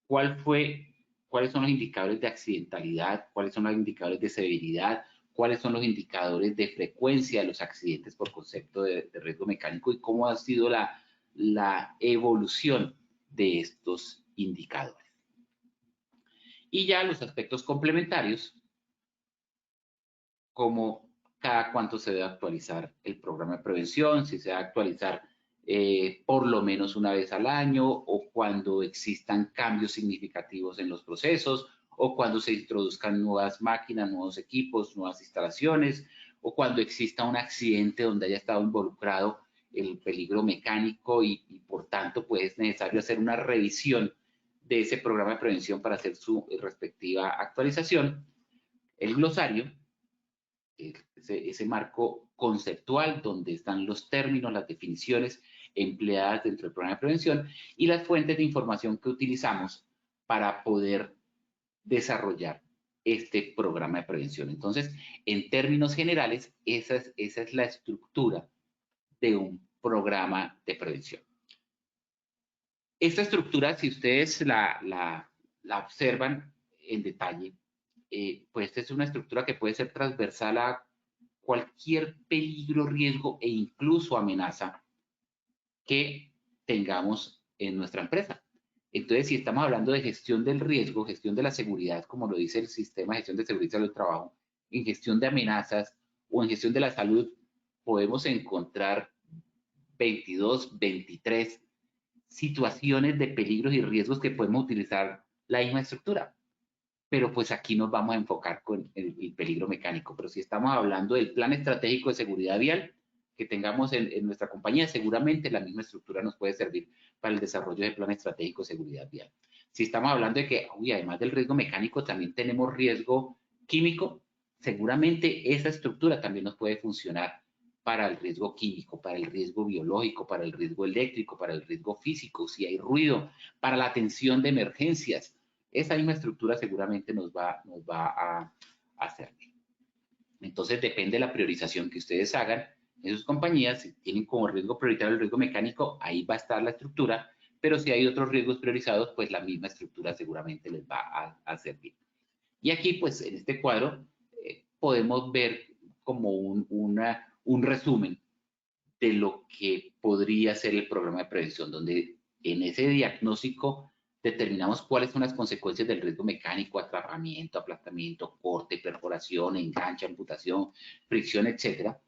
¿Cuáles son los indicadores de accidentalidad? ¿Cuáles son los indicadores de severidad? ¿Cuáles son los indicadores de frecuencia de los accidentes por concepto de riesgo mecánico? ¿Y cómo ha sido la evolución de estos indicadores? Y ya los aspectos complementarios, como cada cuánto se debe actualizar el programa de prevención, si se debe actualizar por lo menos una vez al año, o cuando existan cambios significativos en los procesos, o cuando se introduzcan nuevas máquinas, nuevos equipos, nuevas instalaciones, o cuando exista un accidente donde haya estado involucrado el peligro mecánico y por tanto pues es necesario hacer una revisión de ese programa de prevención para hacer su respectiva actualización. El glosario, ese marco conceptual donde están los términos, las definiciones empleadas dentro del programa de prevención y las fuentes de información que utilizamos para poder desarrollar este programa de prevención. Entonces, en términos generales, esa es la estructura de un programa de prevención. Esta estructura, si ustedes la observan en detalle, pues es una estructura que puede ser transversal a cualquier peligro, riesgo e incluso amenaza que tengamos en nuestra empresa. Entonces, si estamos hablando de gestión del riesgo, gestión de la seguridad, como lo dice el sistema de gestión de seguridad del trabajo, en gestión de amenazas o en gestión de la salud, podemos encontrar 22, 23 situaciones de peligros y riesgos que podemos utilizar la misma estructura. Pero pues aquí nos vamos a enfocar con el peligro mecánico. Pero si estamos hablando del plan estratégico de seguridad vial que tengamos en nuestra compañía, seguramente la misma estructura nos puede servir para el desarrollo del plan estratégico de seguridad vial. Si estamos hablando de que, además del riesgo mecánico, también tenemos riesgo químico, seguramente esa estructura también nos puede funcionar para el riesgo químico, para el riesgo biológico, para el riesgo eléctrico, para el riesgo físico, si hay ruido, para la atención de emergencias. Esa misma estructura seguramente nos va a servir. Entonces depende de la priorización que ustedes hagan en sus compañías. Si tienen como riesgo prioritario el riesgo mecánico, ahí va a estar la estructura, pero si hay otros riesgos priorizados, pues la misma estructura seguramente les va a servir. Y aquí, pues en este cuadro, podemos ver como un resumen de lo que podría ser el programa de prevención, donde en ese diagnóstico determinamos cuáles son las consecuencias del riesgo mecánico, atrapamiento, aplastamiento, corte, perforación, enganche, amputación, fricción, etcétera,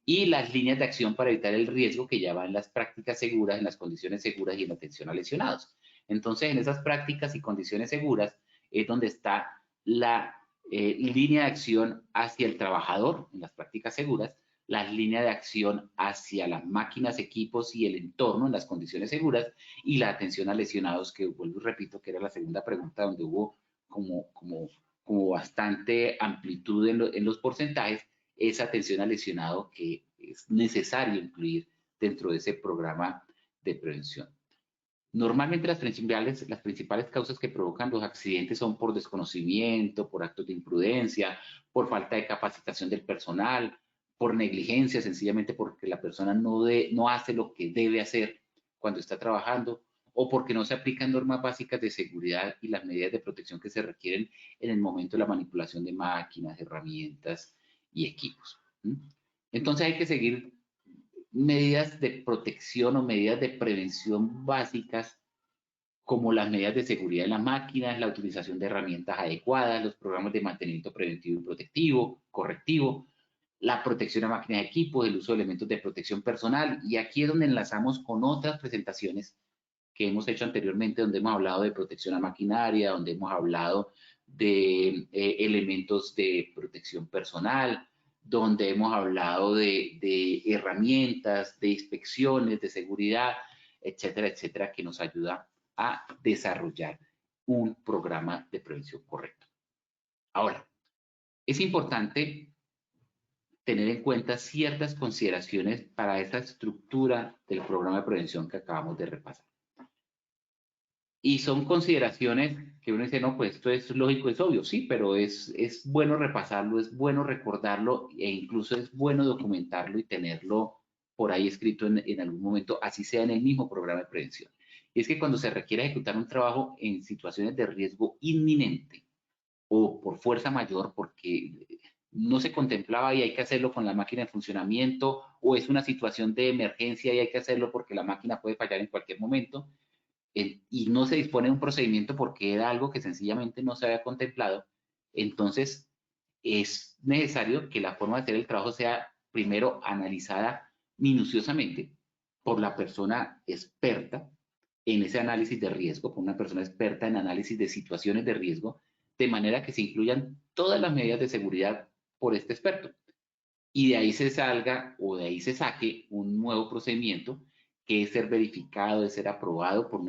y las líneas de acción para evitar el riesgo que ya van en las prácticas seguras, en las condiciones seguras y en la atención a lesionados. Entonces, en esas prácticas y condiciones seguras es donde está la línea de acción hacia el trabajador en las prácticas seguras, la línea de acción hacia las máquinas, equipos y el entorno en las condiciones seguras y la atención a lesionados, que vuelvo y repito que era la segunda pregunta donde hubo como bastante amplitud en los porcentajes, esa atención al lesionado que es necesario incluir dentro de ese programa de prevención. Normalmente las principales causas que provocan los accidentes son por desconocimiento, por actos de imprudencia, por falta de capacitación del personal, por negligencia, sencillamente porque la persona no hace lo que debe hacer cuando está trabajando, o porque no se aplican normas básicas de seguridad y las medidas de protección que se requieren en el momento de la manipulación de máquinas, herramientas y equipos. Entonces hay que seguir medidas de protección o medidas de prevención básicas, como las medidas de seguridad de las máquinas, la utilización de herramientas adecuadas, los programas de mantenimiento preventivo y protectivo, correctivo, la protección a máquinas y equipos, el uso de elementos de protección personal. Y aquí es donde enlazamos con otras presentaciones que hemos hecho anteriormente, donde hemos hablado de protección a maquinaria, donde hemos hablado de elementos de protección personal, donde hemos hablado de herramientas, de inspecciones, de seguridad, etcétera, etcétera, que nos ayuda a desarrollar un programa de prevención correcto. Ahora, es importante tener en cuenta ciertas consideraciones para esa estructura del programa de prevención que acabamos de repasar. Y son consideraciones que uno dice, no, pues esto es lógico, es obvio, sí, pero es bueno repasarlo, es bueno recordarlo e incluso es bueno documentarlo y tenerlo por ahí escrito en algún momento, así sea en el mismo programa de prevención. Y es que cuando se requiere ejecutar un trabajo en situaciones de riesgo inminente o por fuerza mayor, porque no se contemplaba y hay que hacerlo con la máquina en funcionamiento, o es una situación de emergencia y hay que hacerlo porque la máquina puede fallar en cualquier momento, y no se dispone de un procedimiento porque era algo que sencillamente no se había contemplado, entonces es necesario que la forma de hacer el trabajo sea primero analizada minuciosamente por la persona experta en ese análisis de riesgo, por una persona experta en análisis de situaciones de riesgo, de manera que se incluyan todas las medidas de seguridad por este experto. Y de ahí se salga o de ahí se saque un nuevo procedimiento que es ser verificado, de ser aprobado por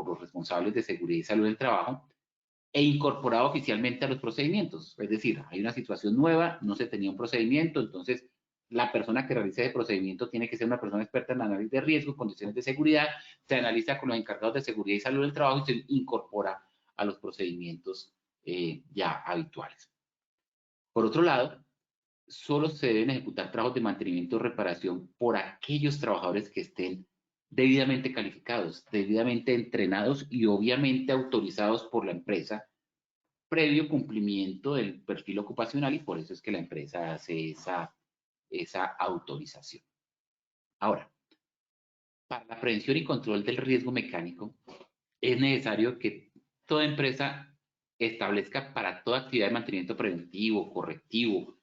los responsables de seguridad y salud del trabajo e incorporado oficialmente a los procedimientos. Es decir, hay una situación nueva, no se tenía un procedimiento, entonces la persona que realice ese procedimiento tiene que ser una persona experta en análisis de riesgo, condiciones de seguridad, se analiza con los encargados de seguridad y salud del trabajo y se incorpora a los procedimientos ya habituales. Por otro lado, solo se deben ejecutar trabajos de mantenimiento o reparación por aquellos trabajadores que estén debidamente calificados, debidamente entrenados y obviamente autorizados por la empresa previo cumplimiento del perfil ocupacional, y por eso es que la empresa hace esa autorización. Ahora, para la prevención y control del riesgo mecánico, es necesario que toda empresa establezca para toda actividad de mantenimiento preventivo, correctivo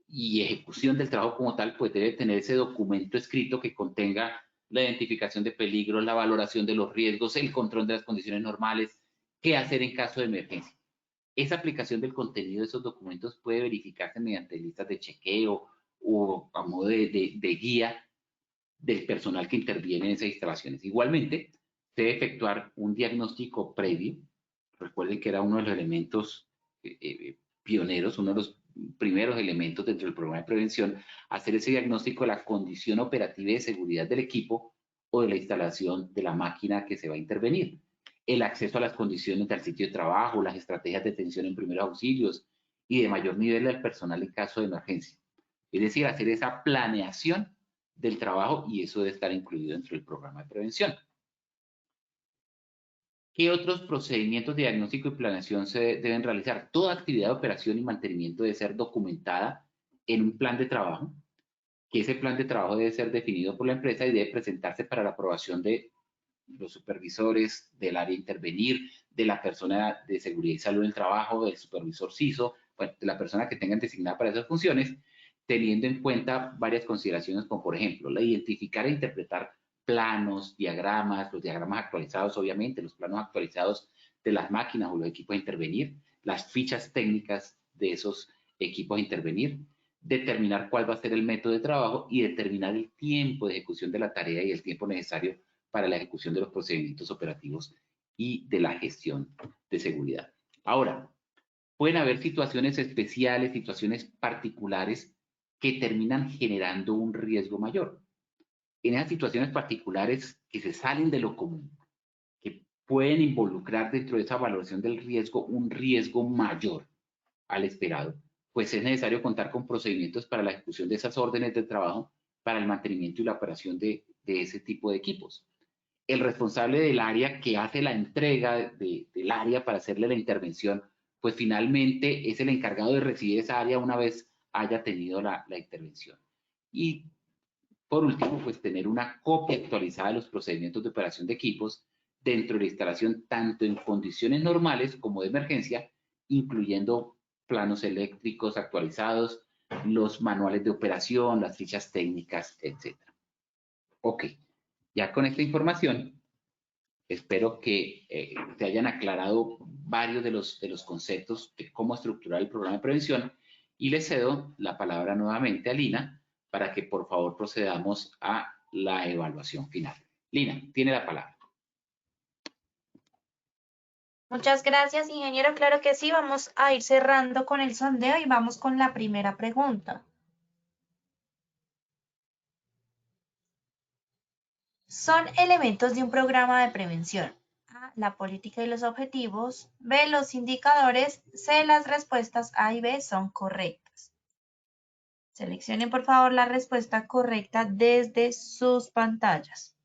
y ejecución del trabajo como tal, pues debe tener ese documento escrito que contenga la identificación de peligros, la valoración de los riesgos, el control de las condiciones normales, qué hacer en caso de emergencia. Esa aplicación del contenido de esos documentos puede verificarse mediante listas de chequeo o a modo de guía del personal que interviene en esas instalaciones. Igualmente, se debe efectuar un diagnóstico previo. Recuerden que era uno de los elementos pioneros, uno de los primeros elementos dentro del programa de prevención, hacer ese diagnóstico de la condición operativa y de seguridad del equipo o de la instalación de la máquina que se va a intervenir. El acceso a las condiciones del sitio de trabajo, las estrategias de atención en primeros auxilios y de mayor nivel del personal en caso de emergencia. Es decir, hacer esa planeación del trabajo, y eso debe estar incluido dentro del programa de prevención. ¿Qué otros procedimientos de diagnóstico y planeación se deben realizar? Toda actividad de operación y mantenimiento debe ser documentada en un plan de trabajo, que ese plan de trabajo debe ser definido por la empresa y debe presentarse para la aprobación de los supervisores, del área a intervenir, de la persona de seguridad y salud del trabajo, del supervisor CISO, bueno, de la persona que tengan designada para esas funciones, teniendo en cuenta varias consideraciones como, por ejemplo, la identificar e interpretar planos, diagramas, los diagramas actualizados, obviamente, los planos actualizados de las máquinas o los equipos a intervenir, las fichas técnicas de esos equipos a intervenir, determinar cuál va a ser el método de trabajo y determinar el tiempo de ejecución de la tarea y el tiempo necesario para la ejecución de los procedimientos operativos y de la gestión de seguridad. Ahora, pueden haber situaciones especiales, situaciones particulares que terminan generando un riesgo mayor. En esas situaciones particulares que se salen de lo común, que pueden involucrar dentro de esa valoración del riesgo un riesgo mayor al esperado, pues es necesario contar con procedimientos para la ejecución de esas órdenes de trabajo para el mantenimiento y la operación de ese tipo de equipos. El responsable del área que hace la entrega del área para hacerle la intervención, pues finalmente es el encargado de recibir esa área una vez haya tenido la intervención. Y por último, pues tener una copia actualizada de los procedimientos de operación de equipos dentro de la instalación, tanto en condiciones normales como de emergencia, incluyendo planos eléctricos actualizados, los manuales de operación, las fichas técnicas, etc. Ok, ya con esta información, espero que te hayan aclarado varios de los conceptos de cómo estructurar el programa de prevención, y le cedo la palabra nuevamente a Lina para que por favor procedamos a la evaluación final. Lina, tiene la palabra. Muchas gracias, ingeniero. Claro que sí, vamos a ir cerrando con el sondeo y vamos con la primera pregunta. Son elementos de un programa de prevención. A, la política y los objetivos. B, los indicadores. C, las respuestas A y B son correctas. Seleccionen por favor la respuesta correcta desde sus pantallas.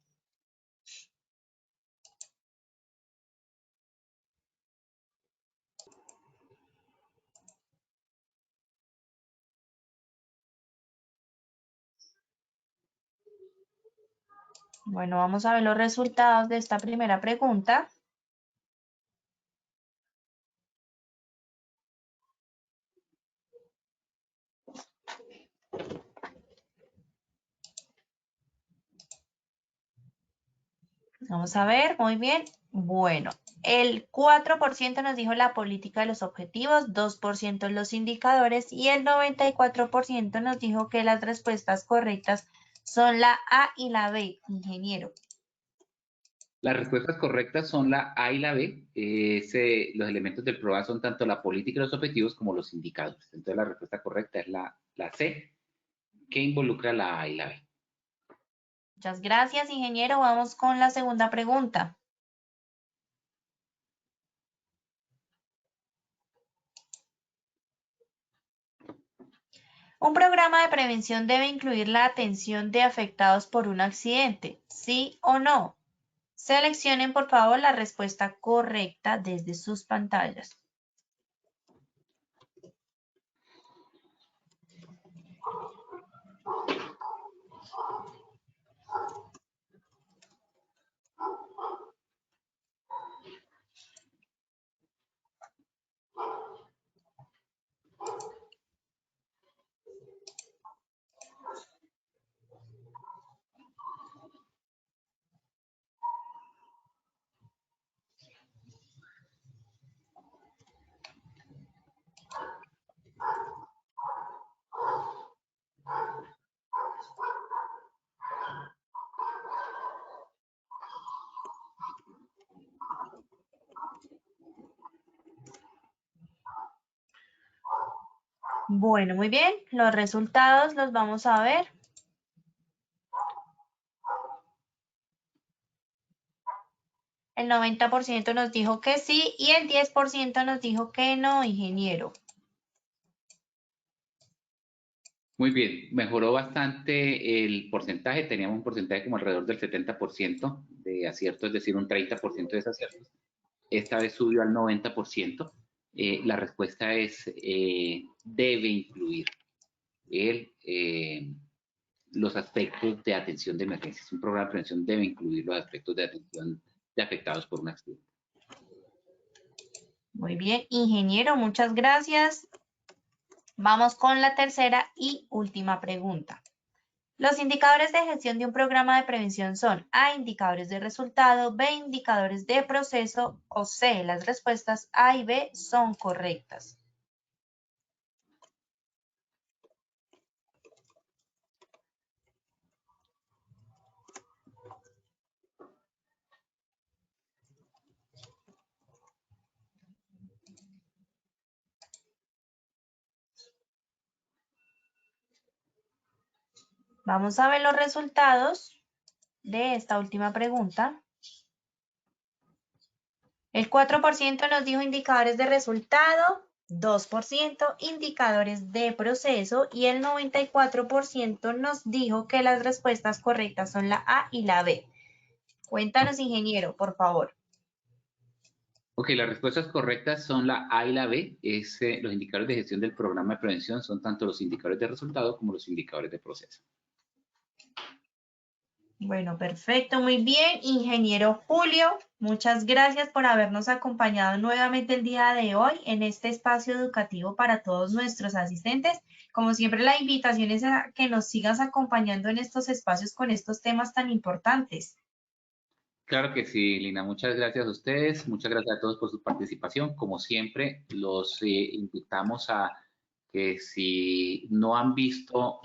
Bueno, vamos a ver los resultados de esta primera pregunta. Vamos a ver, muy bien. Bueno, el 4% nos dijo la política de los objetivos, 2% los indicadores y el 94% nos dijo que las respuestas correctas son la A y la B, ingeniero. Las respuestas correctas son la A y la B. Los elementos del programa son tanto la política y los objetivos como los indicadores. Entonces la respuesta correcta es la C, que involucra la A y la B. Muchas gracias, ingeniero. Vamos con la segunda pregunta. Un programa de prevención debe incluir la atención de afectados por un accidente, ¿sí o no? Seleccionen, por favor, la respuesta correcta desde sus pantallas. Bueno, muy bien. Los resultados los vamos a ver. El 90% nos dijo que sí y el 10% nos dijo que no, ingeniero. Muy bien, mejoró bastante el porcentaje. Teníamos un porcentaje como alrededor del 70% de acierto, es decir, un 30% de desaciertos. Esta vez subió al 90%. La respuesta es debe incluir los aspectos de atención de emergencias. Un programa de prevención debe incluir los aspectos de atención de afectados por un accidente. Muy bien, ingeniero, muchas gracias. Vamos con la tercera y última pregunta. Los indicadores de gestión de un programa de prevención son A, indicadores de resultado, B, indicadores de proceso o C, las respuestas A y B son correctas. Vamos a ver los resultados de esta última pregunta. El 4% nos dijo indicadores de resultado, 2% indicadores de proceso y el 94% nos dijo que las respuestas correctas son la A y la B. Cuéntanos, ingeniero, por favor. Ok, las respuestas correctas son la A y la B. Los indicadores de gestión del programa de prevención son tanto los indicadores de resultado como los indicadores de proceso. Bueno, perfecto, muy bien. Ingeniero Julio, muchas gracias por habernos acompañado nuevamente el día de hoy en este espacio educativo para todos nuestros asistentes. Como siempre, la invitación es a que nos sigas acompañando en estos espacios con estos temas tan importantes. Claro que sí, Lina. Muchas gracias a ustedes. Muchas gracias a todos por su participación. Como siempre, los invitamos a que si no han visto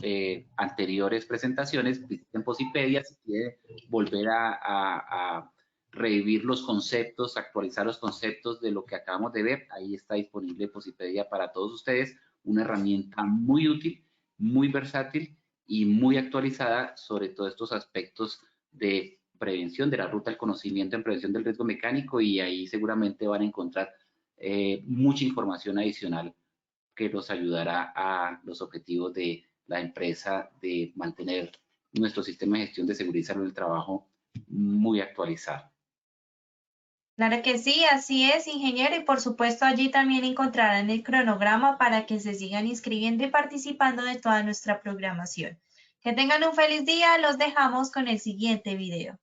anteriores presentaciones, visiten Posipedia si quieren volver a revivir los conceptos, actualizar los conceptos de lo que acabamos de ver. Ahí está disponible Posipedia para todos ustedes, una herramienta muy útil, muy versátil y muy actualizada sobre todos estos aspectos de prevención de la ruta del conocimiento en prevención del riesgo mecánico, y ahí seguramente van a encontrar mucha información adicional que los ayudará a los objetivos de la empresa de mantener nuestro sistema de gestión de seguridad y salud del trabajo muy actualizado. Claro que sí, así es, ingeniero, y por supuesto allí también encontrarán el cronograma para que se sigan inscribiendo y participando de toda nuestra programación. Que tengan un feliz día, los dejamos con el siguiente video.